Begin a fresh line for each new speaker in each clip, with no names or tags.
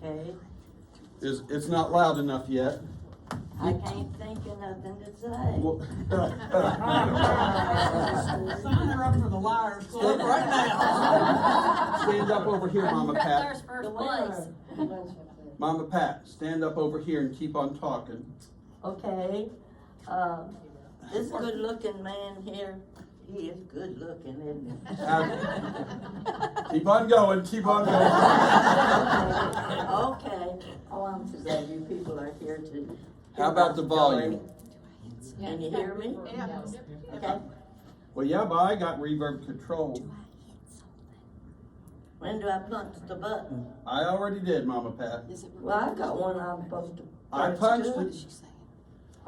Okay.
It's not loud enough yet.
I can't think of nothing to say.
Well,
Sign her up for the Liars Club right now.
stand up over here, Mama Pat.
There's first place.
Mama Pat, stand up over here and keep on talking.
Okay, this good looking man here, he is good looking, isn't he?
Keep on going, keep on going.
Okay, oh, I'm so glad you people are here to.
How about the volume?
Can you hear me?
Yeah.
Okay,
Well, yeah, but I got reverb control.
when do I punch the button?
I already did, Mama Pat.
Well, I got one I'm supposed to.
I
punch
punched
too.
it.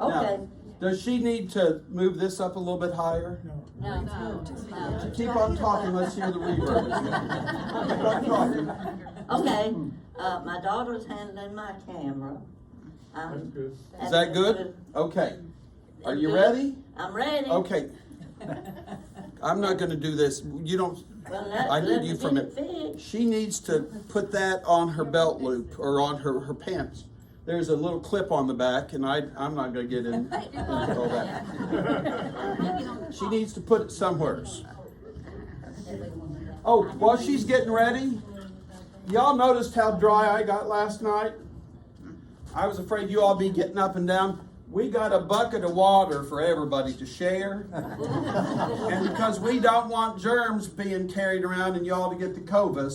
Okay,
Does she need to move this up a little bit higher?
No.
Keep on talking, let's hear the reverb. Keep on talking.
okay, my daughter's handling my camera.
That's good.
Is that good? Okay. Are you
Good.
ready?
I'm ready.
Okay. I'm not gonna do this. You don't,
Well,
I
let
need
me
you
get
from
it
it.
fixed.
She needs to put that on her belt loop or on her pants. There's a little clip on the back and I'm not gonna get into all that. She needs to put it somewheres. Oh, while she's getting ready, y'all noticed how dry I got last night? I was afraid you all be getting up and down. We got a bucket of water for everybody to share. And because we don't want germs being carried around and y'all to get the COVID,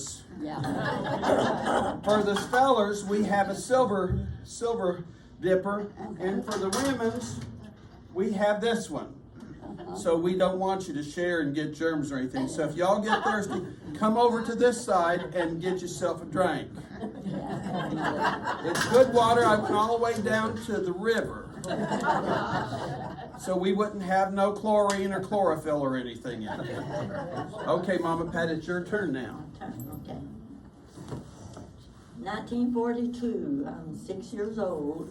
for the spellers, we have a silver dipper. And for the women's, we have this one. So we don't want you to share and get germs or anything. So if y'all get thirsty, come over to this side and get yourself a drink. It's good water. I went all the way down to the river. So we wouldn't have no chlorine or chlorophyll or anything in it. Okay, Mama Pat, it's your turn now.
Okay. 1942, I'm 6 years old.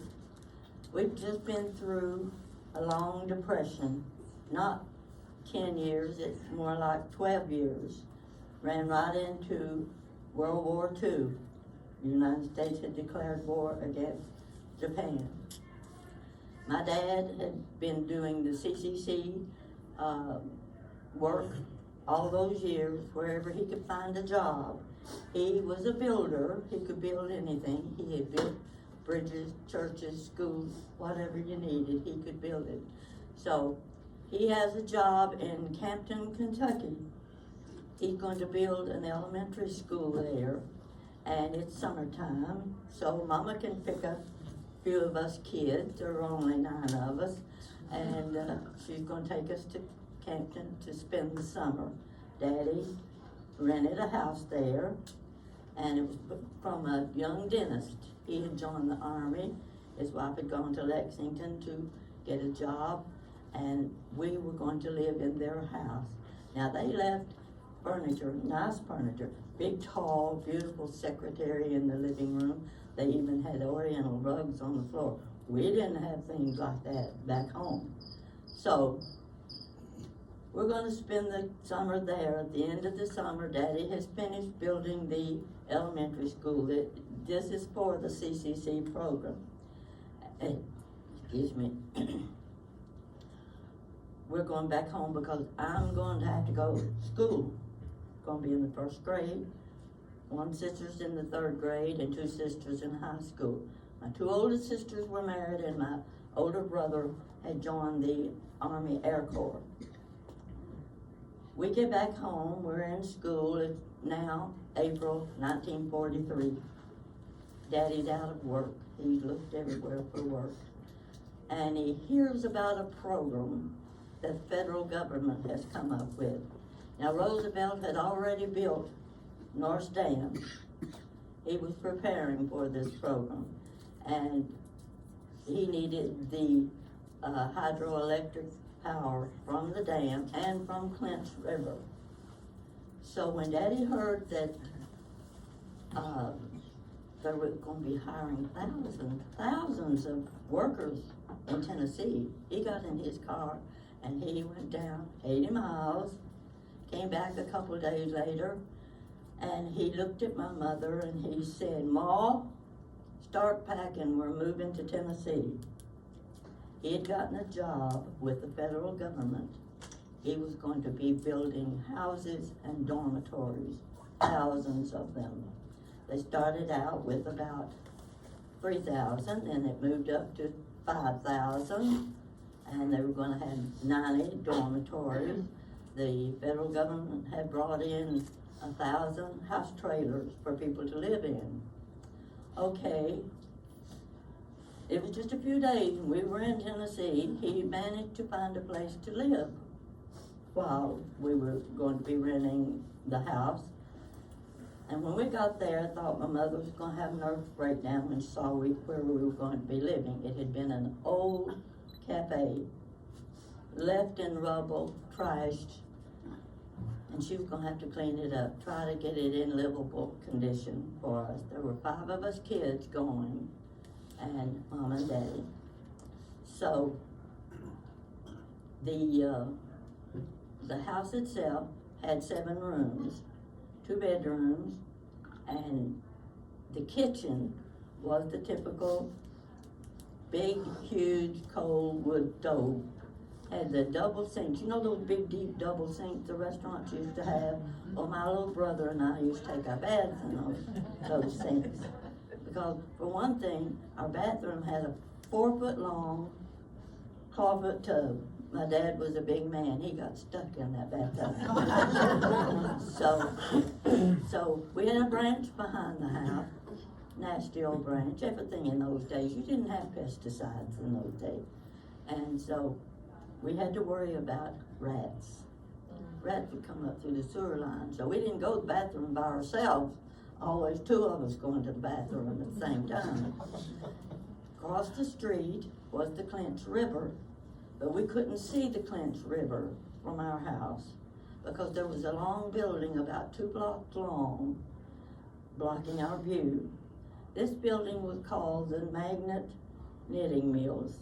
We've just been through a long depression. Not 10 years, it's more like 12 years. Ran right into World War II. The United States had declared war against Japan. My dad had been doing the CCC work all those years, wherever he could find a job. He was a builder. He could build anything. He had built bridges, churches, schools, whatever you needed, he could build it. So he has a job in Campton, Kentucky. He's going to build an elementary school there, and it's summertime, so Mama can pick up a few of us kids. There are only 9 of us, and she's going to take us to Campton to spend the summer. Daddy rented a house there, and it was from a young dentist. He had joined the Army. His wife had gone to Lexington to get a job, and we were going to live in their house. Now they left furniture, nice furniture, big, tall, beautiful secretary in the living room. They even had oriental rugs on the floor. We didn't have things like that back home. So we're going to spend the summer there. At the end of the summer, Daddy has finished building the elementary school. This is for the CCC program. Excuse me. We're going back home because I'm going to have to go to school. Going to be in the 1st grade. 1 sister's in the 3rd grade and 2 sisters in high school. My 2 oldest sisters were married, and my older brother had joined the Army Air Corps. We get back home, we're in school. It's now April 1943. Daddy's out of work. He's looked everywhere for work. And he hears about a program that the federal government has come up with. Now, Roosevelt had already built North Dam. He was preparing for this program, and he needed the hydroelectric power from the dam and from Clinch River. So when Daddy heard that they were going to be hiring thousands of workers in Tennessee, he got in his car and he went down 80 miles, came back a couple of days later, And he looked at my mother and he said, "Ma, start packing, we're moving to Tennessee." He had gotten a job with the federal government. He was going to be building houses and dormitories, thousands of them. They started out with about 3,000 and it moved up to 5,000, and they were gonna have 90 dormitories. The federal government had brought in 1,000 house trailers for people to live in. Okay, it was just a few days and we were in Tennessee. He managed to find a place to live while we were going to be renting the house. And when we got there, I thought my mother was gonna have a nervous breakdown when she saw where we were going to be living. It had been an old cafe, left in rubble, trashed, and she was gonna have to clean it up, try to get it in livable condition for us. There were 5 of us kids going, and Mom and Daddy. So the house itself had 7 rooms, 2 bedrooms, and the kitchen was the typical big, huge coal wood stove. Had the double sinks, you know those big, deep double sinks the restaurants used to have? Well, my little brother and I used to take our baths in those sinks. Because for one thing, our bathroom had a 4-foot long clawfoot tub. My dad was a big man, he got stuck in that bathtub. So we had a branch behind the house, nasty old branch, everything in those days. You didn't have pesticides in those days. And so we had to worry about rats. Rats would come up through the sewer line, so we didn't go to the bathroom by ourselves. Always 2 of us going to the bathroom at the same time. Across the street was the Clinch River, but we couldn't see the Clinch River from our house because there was a long building about 2 blocks long blocking our view. This building was called the Magnet Knitting Mills.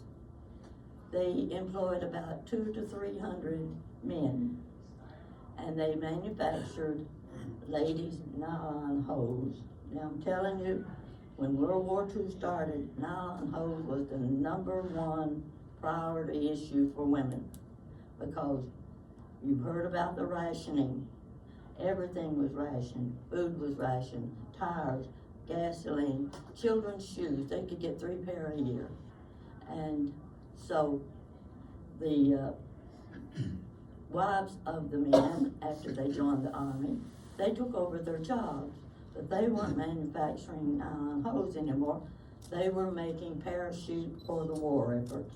They employed about 200 to 300 men, and they manufactured ladies' nylon hose. Now I'm telling you, when World War II started, nylon hose was the #1 priority issue for women, because you've heard about the rationing. Everything was rationed. Food was rationed, tires, gasoline, children's shoes. They could get 3 pair a year. And so the wives of the men, after they joined the army, they took over their jobs, but they weren't manufacturing nylon hose anymore. They were making parachutes for the war effort.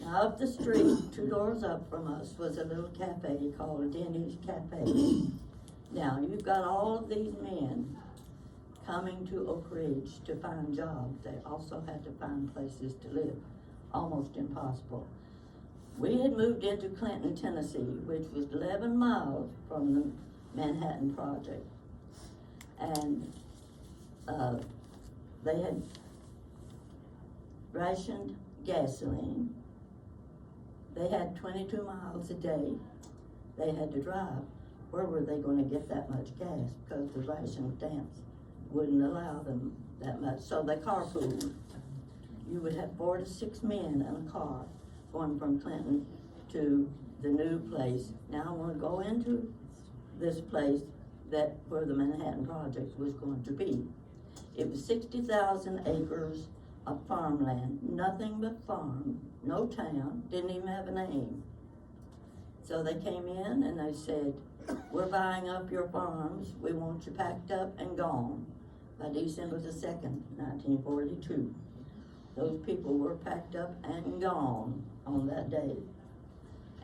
Now up the street, 2 doors up from us, was a little cafe called Denny's Cafe. Now you've got all of these men coming to Oak Ridge to find jobs. They also had to find places to live. Almost impossible. We had moved into Clinton, Tennessee, which was 11 miles from the Manhattan Project. And they had rationed gasoline. They had 22 miles a day they had to drive. Where were they going to get that much gas? Because the ration stamps wouldn't allow them that much. So they carpooled. You would have 4 to 6 men in a car going from Clinton to the new place. Now I want to go into this place where the Manhattan Project was going to be. It was 60,000 acres of farmland, nothing but farm, no town, didn't even have a name. So they came in and they said, "We're buying up your farms, we want you packed up and gone." By December the 2nd, 1942. Those people were packed up and gone on that day.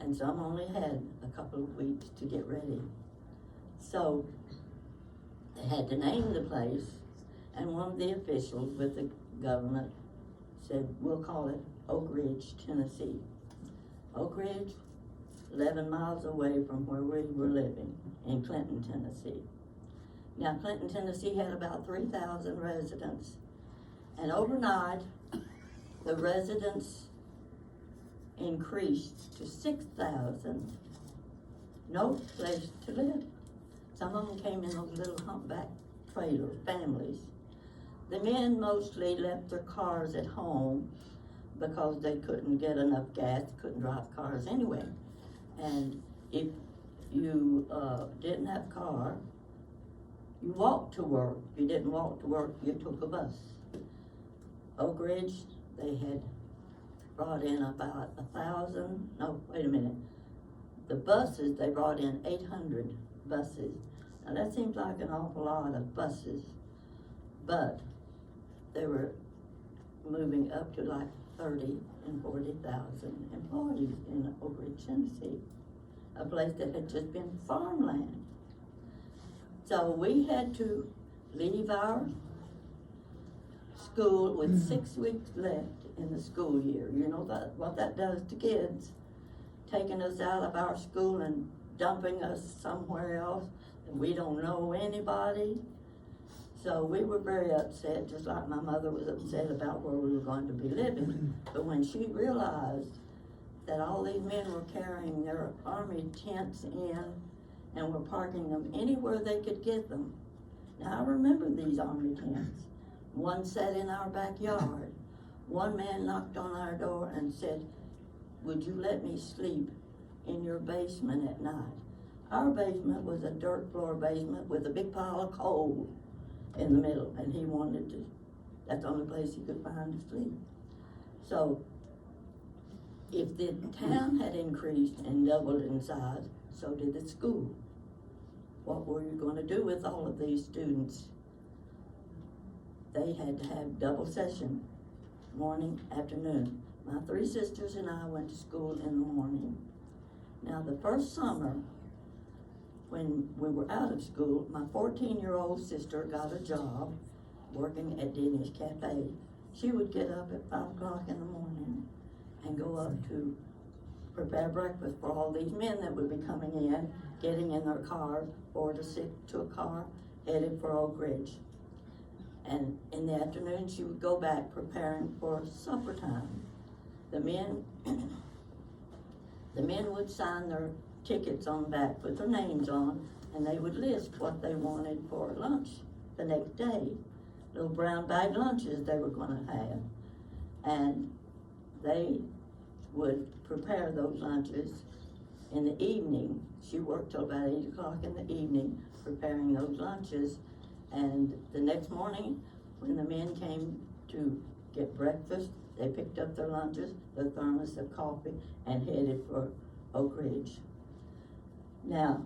And some only had a couple of weeks to get ready. So they had to name the place, and one of the officials with the government said, "We'll call it Oak Ridge, Tennessee." Oak Ridge, 11 miles away from where we were living in Clinton, Tennessee. Now Clinton, Tennessee had about 3,000 residents, and overnight the residents increased to 6,000. No place to live. Some of them came in those little humpback trailer families. The men mostly left their cars at home because they couldn't get enough gas, couldn't drive cars anyway. And if you didn't have a car, you walked to work. If you didn't walk to work, you took a bus. Oak Ridge, they had brought in about 1,000, no, wait a minute. The buses, they brought in 800 buses. Now that seems like an awful lot of buses, but they were moving up to like 30 and 40,000 employees in Oak Ridge, Tennessee, a place that had just been farmland. So we had to leave our school with 6 weeks left in the school year. You know what that does to kids, taking us out of our school and dumping us somewhere else, and we don't know anybody. So we were very upset, just like my mother was upset about where we were going to be living. But when she realized that all these men were carrying their army tents in and were parking them anywhere they could get them. Now I remember these army tents. One sat in our backyard. One man knocked on our door and said, "Would you let me sleep in your basement at night?" Our basement was a dirt floor basement with a big pile of coal in the middle, and he wanted to, that's the only place he could find to sleep. So if the town had increased and doubled in size, so did the school. What were you going to do with all of these students? They had to have double session, morning, afternoon. My 3 sisters and I went to school in the morning. Now the first summer, when we were out of school, my 14-year-old sister got a job working at Denny's Cafe. She would get up at 5 o'clock in the morning and go up to prepare breakfast for all these men that would be coming in, getting in their cars, 4 to 6 to a car, headed for Oak Ridge. And in the afternoon, she would go back preparing for supper time. The men would sign their tickets on the back, put their names on, and they would list what they wanted for lunch the next day. Little brown bag lunches they were gonna have. And they would prepare those lunches in the evening. She worked till about 8 o'clock in the evening preparing those lunches. And the next morning, when the men came to get breakfast, they picked up their lunches, their thermos of coffee, and headed for Oak Ridge. Now,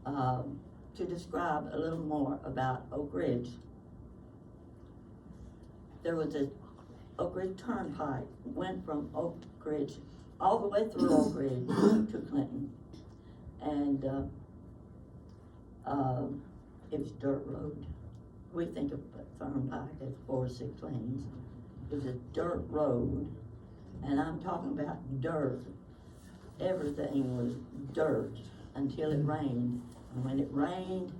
to describe a little more about Oak Ridge, there was a Oak Ridge Turnpike, went from Oak Ridge all the way through Oak Ridge to Clinton. And it was dirt road. We think of Turnpike as 4 or 6 lanes. It was a dirt road, and I'm talking about dirt. Everything was dirt until it rained. And when it rained,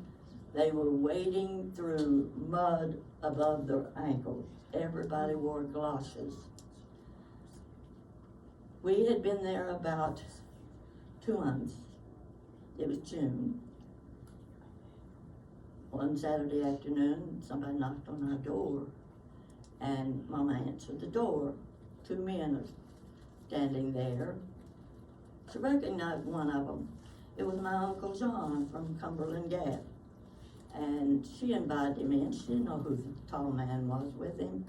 they were wading through mud above their ankles. Everybody wore galoshes. We had been there about 2 months. It was June. One Saturday afternoon, somebody knocked on our door, and Mama answered the door. 2 men are standing there. She recognized one of them. It was my Uncle John from Cumberland Gap. And she invited him in. She didn't know who the tall man was with him.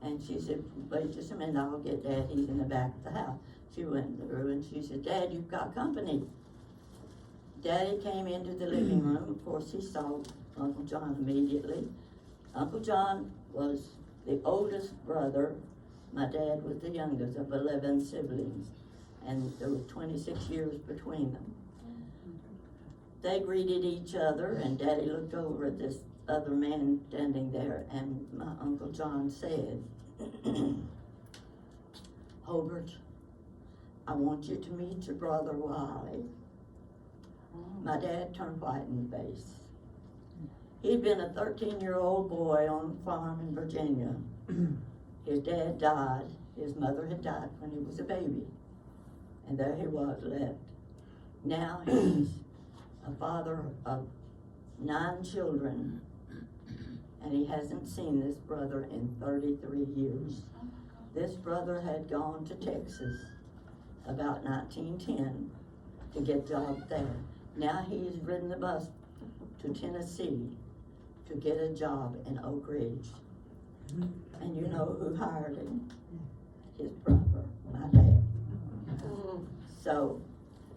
And she said, "Wait just a minute, I'll get Dad, he's in the back of the house." She went through and she said, "Dad, you've got company." Daddy came into the living room. Of course, he saw Uncle John immediately. Uncle John was the oldest brother. My dad was the youngest of 11 siblings, and there was 26 years between them. They greeted each other, and Daddy looked over at this other man standing there, and my Uncle John said, "Hobart, I want you to meet your brother Wiley." My dad turned white in the face. He'd been a 13-year-old boy on a farm in Virginia. His dad died. His mother had died when he was a baby. And there he was left. Now he's a father of 9 children, and he hasn't seen this brother in 33 years. This brother had gone to Texas about 1910 to get a job there. Now he's ridden the bus to Tennessee to get a job in Oak Ridge. And you know who hired him? His brother, my dad. So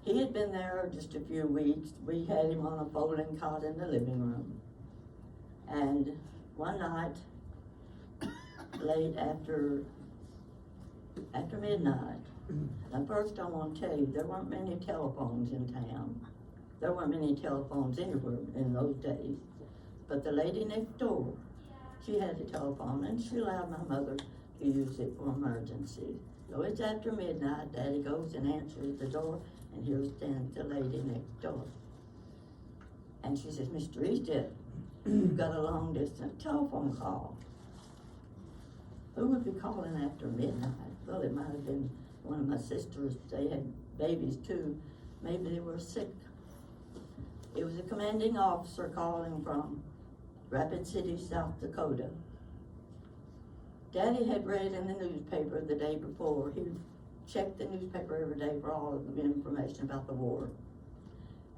he had been there just a few weeks. We had him on a folding cot in the living room. And one night, late after midnight, now first I want to tell you, there weren't many telephones in town. There weren't many telephones anywhere in those days. But the lady next door, she had a telephone, and she allowed my mother to use it for emergency. So it's after midnight, Daddy goes and answers the door, and here stands the lady next door. And she says, Mr. Easted, you've got a long distance telephone call. Who would be calling after midnight? Well, it might have been one of my sisters. They had babies too. Maybe they were sick. It was a commanding officer calling from Rapid City, South Dakota. Daddy had read in the newspaper the day before. He checked the newspaper every day for all of the information about the war.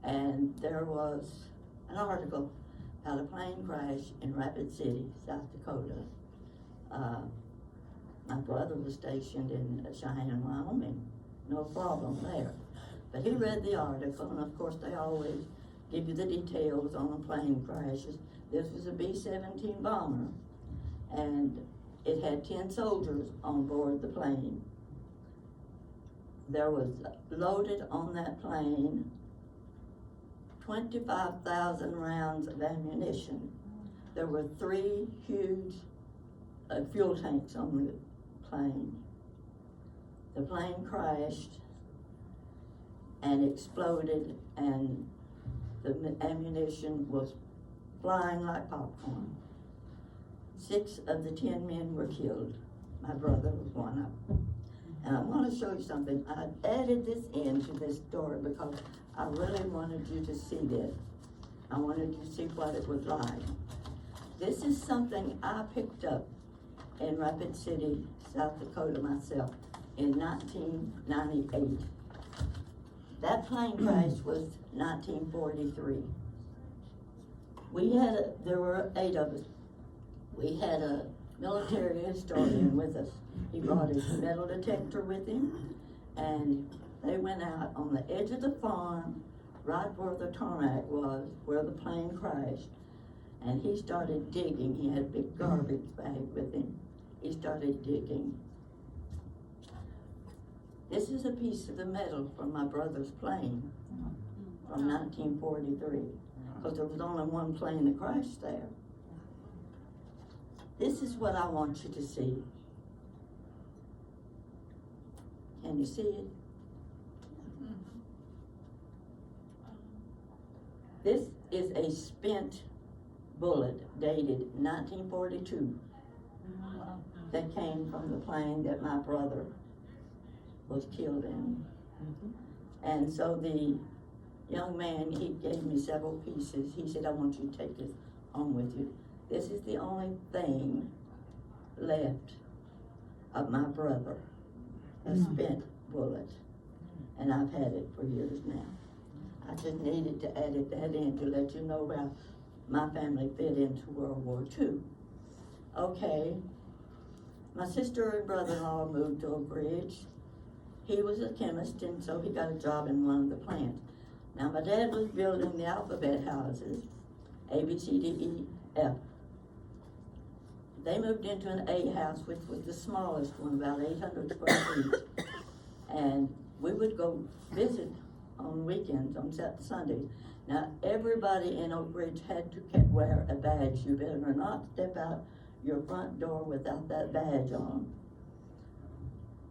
And there was an article about a plane crash in Rapid City, South Dakota. My brother was stationed in Cheyenne, Wyoming. No problem there. But he read the article, and of course they always give you the details on the plane crashes. This was a B-17 bomber, and it had 10 soldiers on board the plane. There was loaded on that plane 25,000 rounds of ammunition. There were 3 huge fuel tanks on the plane. The plane crashed and exploded, and the ammunition was flying like popcorn. 6 of the 10 men were killed. My brother was one of them. And I want to show you something. I added this into this story because I really wanted you to see this. I wanted you to see what it was like. This is something I picked up in Rapid City, South Dakota myself in 1998. That plane crash was 1943. There were 8 of us. We had a military historian with us. He brought his metal detector with him, and they went out on the edge of the farm, right where the tarmac was, where the plane crashed, and he started digging. He had a big garbage bag with him. He started digging. This is a piece of the metal from my brother's plane from 1943, because there was only one plane that crashed there. This is what I want you to see. Can you see it? This is a spent bullet dated 1942 that came from the plane that my brother was killed in. And so the young man, he gave me several pieces. He said, I want you to take this home with you. This is the only thing left of my brother, a spent bullet. And I've had it for years now. I just needed to add that in to let you know how my family fit into World War II. Okay, my sister and brother-in-law moved to Oak Ridge. He was a chemist, and so he got a job in one of the plants. Now, my dad was building the alphabet houses, A, B, C, D, E, F. They moved into an A house, which was the smallest one, about 800 square feet. And we would go visit on weekends, on Sundays. Now, everybody in Oak Ridge had to wear a badge. You better not step out your front door without that badge on.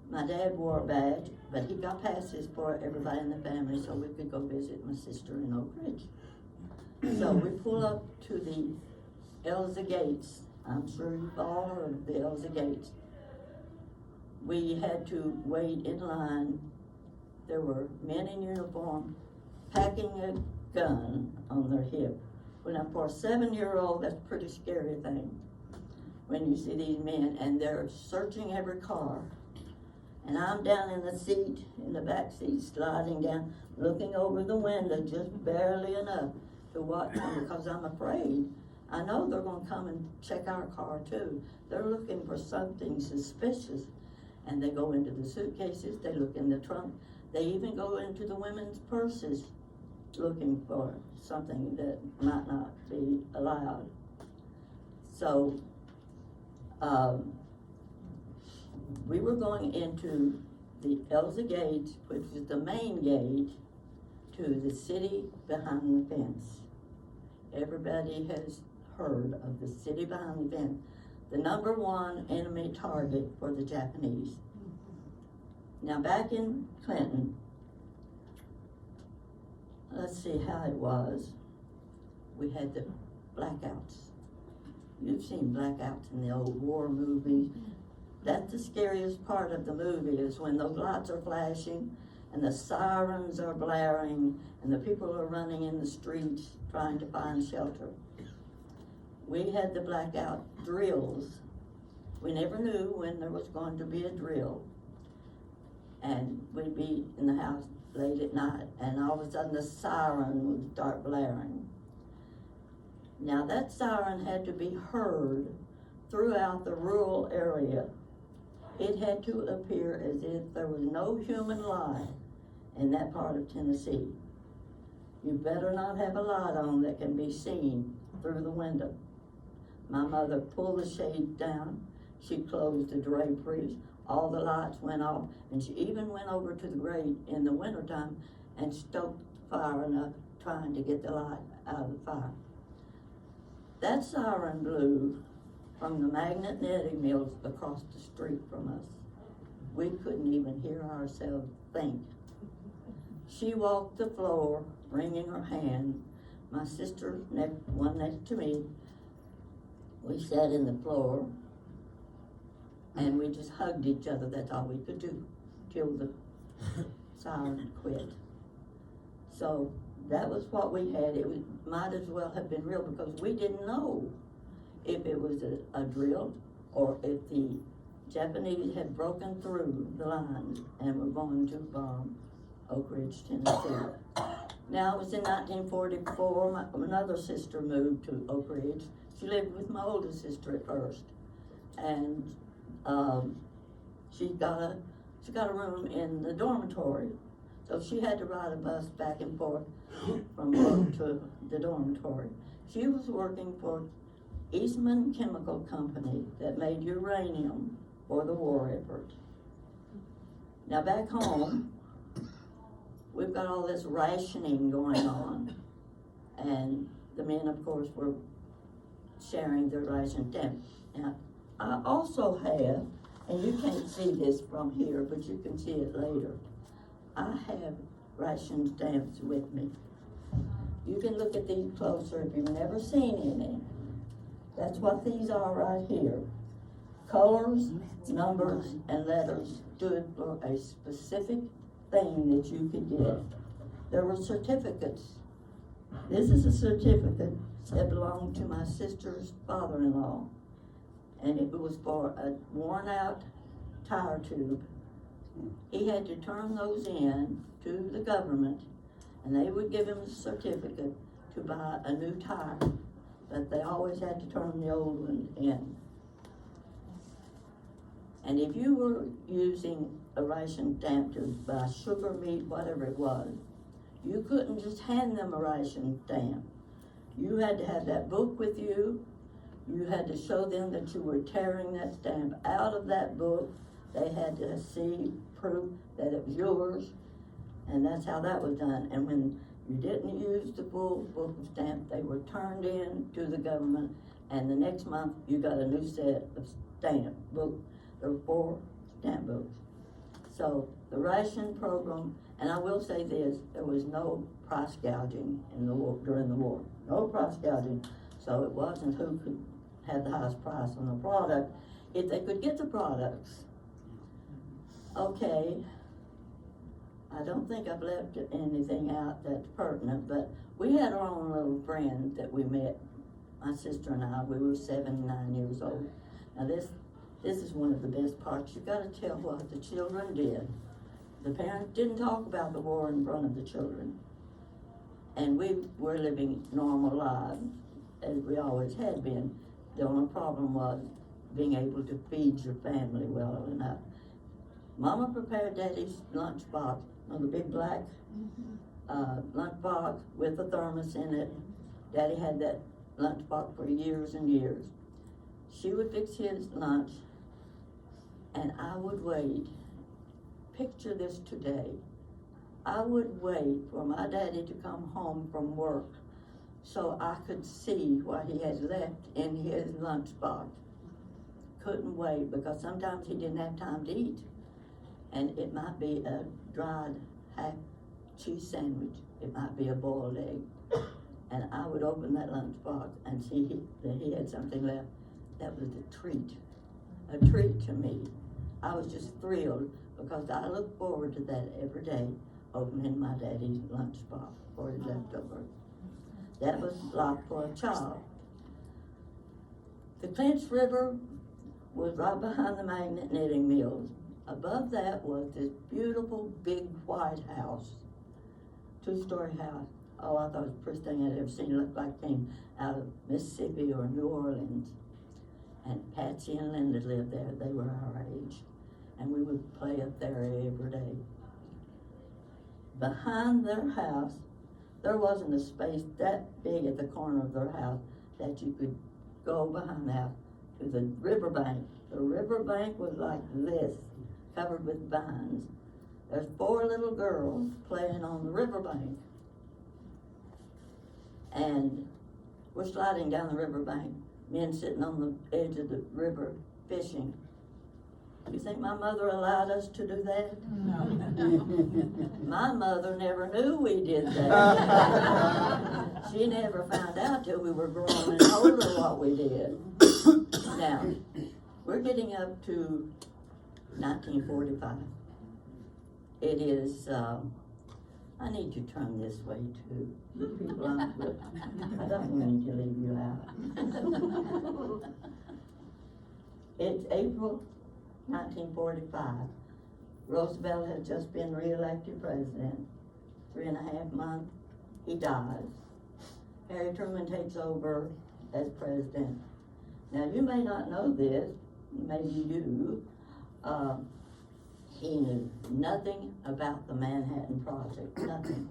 My dad wore a badge, but he got passes for everybody in the family so we could go visit my sister in Oak Ridge. So we pull up to the Elza Gates. I'm sure you've all heard of the Elza Gates. We had to wait in line. There were men in uniform packing gun on their hip. Well, now for a 7-year-old, that's a pretty scary thing. When you see these men and they're searching every car. And I'm down in the seat, in the back seat, sliding down, looking over the window just barely enough to watch them because I'm afraid. I know they're gonna come and check our car too. They're looking for something suspicious. And they go into the suitcases, they look in the trunk, they even go into the women's purses looking for something that might not be allowed. So, we were going into the Elza Gate, which is the main gate to the city behind the fence. Everybody has heard of the city behind the fence, the #1 enemy target for the Japanese. Now back in Clinton, let's see how it was. We had the blackouts. You've seen blackouts in the old war movies. That's the scariest part of the movie, is when those lights are flashing and the sirens are blaring and the people are running in the streets trying to find shelter. We had the blackout drills. We never knew when there was going to be a drill. And we'd be in the house late at night and all of a sudden the siren would start blaring. Now that siren had to be heard throughout the rural area. It had to appear as if there was no human life in that part of Tennessee. You better not have a light on that can be seen through the window. My mother pulled the shades down, she closed the draperies, all the lights went off, and she even went over to the grate in the wintertime and stoked the fire enough, trying to get the light out of the fire. That siren blew from the magnet knitting mills across the street from us. We couldn't even hear ourselves think. She walked the floor, wringing her hand. My sister, one next to me, we sat in the floor and we just hugged each other. That's all we could do till the siren quit. So that was what we had. Might as well have been real because we didn't know if it was a drill or if the Japanese had broken through the lines and were going to bomb Oak Ridge, Tennessee. Now it was in 1944, another sister moved to Oak Ridge. She lived with my oldest sister at first. And she got a room in the dormitory. So she had to ride a bus back and forth from work to the dormitory. She was working for Eastman Chemical Company that made uranium for the war effort. Now back home, we've got all this rationing going on, and the men, of course, were sharing their ration stamp. Now, I also have, and you can't see this from here, but you can see it later, I have ration stamps with me. You can look at these closer if you've never seen any. That's what these are right here. Colors, numbers, and letters stood for a specific thing that you could get. There were certificates. This is a certificate that belonged to my sister's father-in-law, and it was for a worn-out tire tube. He had to turn those in to the government, and they would give him a certificate to buy a new tire, but they always had to turn the old one in. And if you were using a ration stamp to buy sugar, meat, whatever it was, you couldn't just hand them a ration stamp. You had to have that book with you. You had to show them that you were tearing that stamp out of that book. They had to see proof that it was yours, and that's how that was done. And when you didn't use the full book of stamps, they were turned in to the government, and the next month you got a new set of stamp book. There were 4 stamp books. So the ration program, and I will say this, there was no price gouging in the war, during the war. No price gouging. So it wasn't who could have the highest price on the product, if they could get the products. Okay, I don't think I've left anything out that's pertinent, but we had our own little friend that we met, my sister and I. We were 7 and 9 years old. Now this is one of the best parts. You gotta tell what the children did. The parents didn't talk about the war in front of the children. And we were living normal lives, as we always had been. The only problem was being able to feed your family well enough. Mama prepared Daddy's lunchbox, the big black lunchbox with a thermos in it. Daddy had that lunchbox for years and years. She would fix his lunch, and I would wait. Picture this today. I would wait for my daddy to come home from work so I could see what he had left in his lunchbox. Couldn't wait, because sometimes he didn't have time to eat. And it might be a dried half cheese sandwich. It might be a boiled egg. And I would open that lunchbox and see that he had something left. That was a treat to me. I was just thrilled, because I look forward to that every day, opening my daddy's lunchbox for his leftovers. That was life for a child. The Clinch River was right behind the magnet knitting mills. Above that was this beautiful big white house, 2-story house. Oh, I thought it was the first thing I'd ever seen. It looked like it came out of Mississippi or New Orleans. And Patsy and Linda lived there. They were our age. And we would play up there every day. Behind their house, there wasn't a space that big at the corner of their house that you could go behind the house to the riverbank. The riverbank was like this, covered with vines. There's 4 little girls playing on the riverbank. And we're sliding down the riverbank, men sitting on the edge of the river fishing. You think my mother allowed us to do that?
No.
My mother never knew we did that. She never found out till we were grown and older what we did. Now, we're getting up to 1945. It is, I need to turn this way too. You people aren't good. I don't mean to leave you out. It's April 1945. Roosevelt had just been re-elected president. 3.5 months, he dies. Harry Truman takes over as president. Now, you may not know this, maybe you do. He knew nothing about the Manhattan Project, nothing.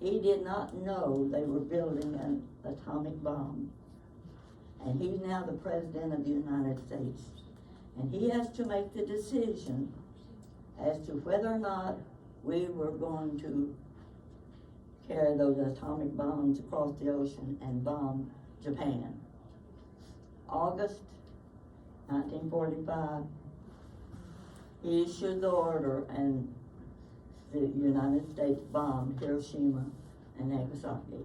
He did not know they were building an atomic bomb. And he's now the president of the United States. And he has to make the decision as to whether or not we were going to carry those atomic bombs across the ocean and bomb Japan. August 1945, he issued the order, and the United States bombed Hiroshima and Nagasaki.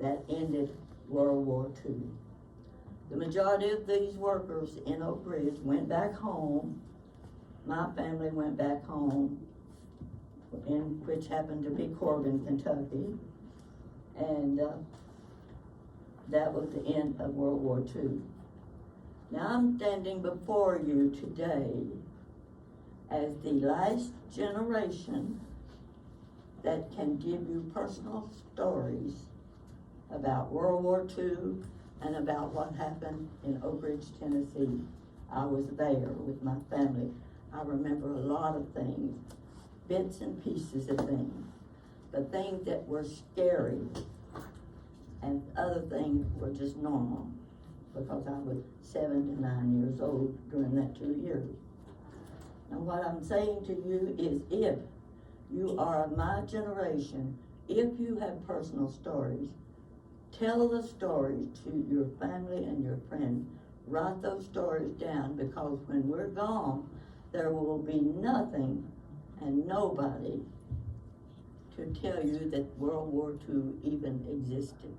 That ended World War II. The majority of these workers in Oak Ridge went back home. My family went back home, which happened to be Corbin, Kentucky. And that was the end of World War II. Now I'm standing before you today as the last generation that can give you personal stories about World War II and about what happened in Oak Ridge, Tennessee. I was there with my family. I remember a lot of things, bits and pieces of things, but things that were scary and other things were just normal, because I was 7 to 9 years old during that 2 years. And what I'm saying to you is, if you are of my generation, if you have personal stories, tell the stories to your family and your friends. Write those stories down, because when we're gone, there will be nothing and nobody to tell you that World War II even existed.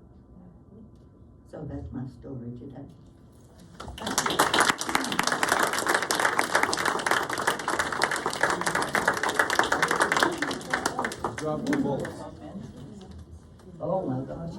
So that's my story today.
drop the bullets.
Oh my gosh.